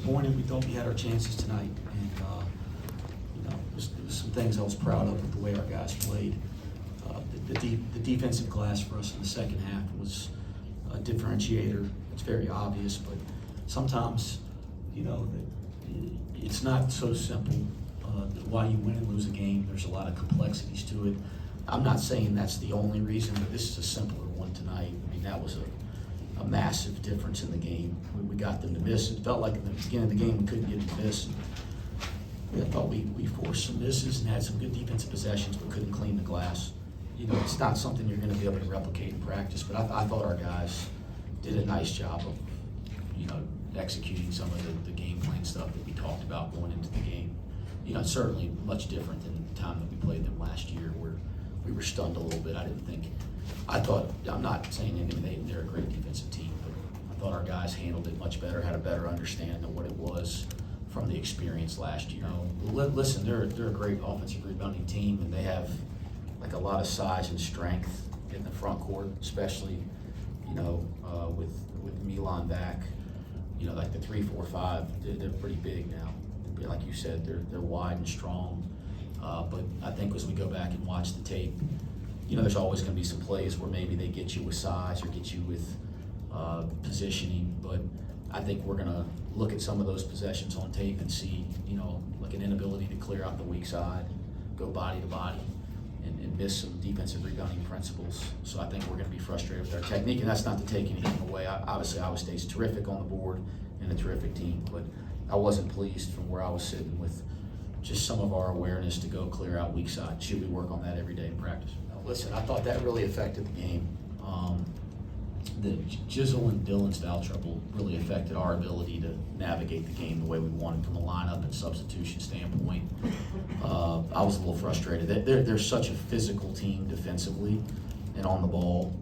disappointed. We thought we had our chances tonight, and there's some things I was proud of with the way our guys played. The defensive glass for us in the second half was a differentiator. It's very obvious, but sometimes, it's not so simple. Why you win and lose a game, there's a lot of complexities to it. I'm not saying that's the only reason, but this is a simpler one tonight. I mean, that was a massive difference in the game. We got them to miss. It felt like at the beginning of the game we couldn't get to miss. I thought we forced some misses and had some good defensive possessions, but couldn't clean the glass. It's not something you're going to be able to replicate in practice, but I thought our guys did a nice job of, executing some of the game plan stuff that we talked about going into the game. It's certainly much different than the time that we played them last year, where we were stunned a little bit. I'm not saying anything, they're a great defensive team, but I thought our guys handled it much better, had a better understanding of what it was from the experience last year. Listen, they're a great offensive rebounding team, and they have like a lot of size and strength in the front court, especially, with Milan back. Like the 3, 4, 5, they're pretty big now. Like you said, they're wide and strong. But I think as we go back and watch the tape, there's always going to be some plays where maybe they get you with size or get you with positioning. But I think we're going to look at some of those possessions on tape and see, like an inability to clear out the weak side, go body to body, and miss some defensive rebounding principles. So I think we're going to be frustrated with our technique, and that's not to take anything away. Obviously, Iowa State's terrific on the board and a terrific team, but I wasn't pleased from where I was sitting with just some of our awareness to go clear out weak side. Should we work on that every day in practice? Now, listen, I thought that really affected the game. The Jizzle and Dylan's foul trouble really affected our ability to navigate the game the way we wanted from a lineup and substitution standpoint. I was a little frustrated. They're such a physical team defensively and on the ball.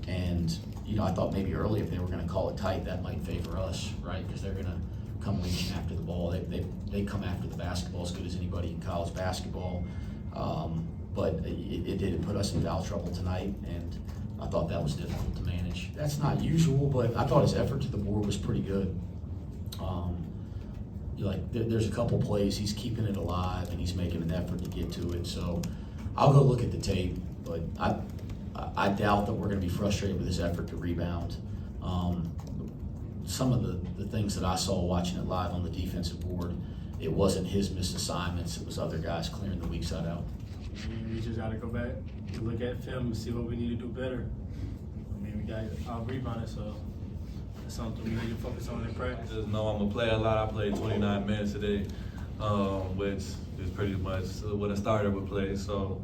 And, I thought maybe early if they were going to call it tight, that might favor us, right? Because they're going to come leaning after the ball. They come after the basketball as good as anybody in college basketball. But it did put us in foul trouble tonight, and I thought that was difficult to manage. That's not usual, but I thought his effort to the board was pretty good. There's a couple plays he's keeping it alive and he's making an effort to get to it. So I'll go look at the tape, but I doubt that we're going to be frustrated with his effort to rebound. Some of the things that I saw watching it live on the defensive board, it wasn't his missed assignments, it was other guys clearing the weak side out. We just got to go back and look at film and see what we need to do better. We got out-rebounded, so that's something we need to focus on in practice. Just know I'm going to play a lot. I played 29 minutes today, which is pretty much what a starter would play. So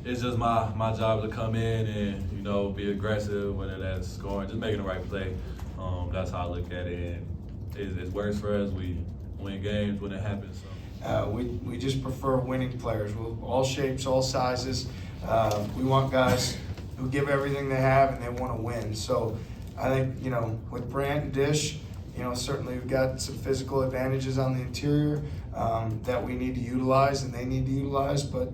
it's just my job to come in and, be aggressive, whether that's scoring, just making the right play. That's how I look at it. And it works for us. We win games when it happens. So. We just prefer winning players, all shapes, all sizes. We want guys who give everything they have and they want to win. So I think, with Brant and Dish, certainly we've got some physical advantages on the interior that we need to utilize and they need to utilize. But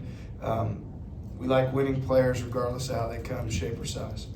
we like winning players regardless of how they come, shape, or size.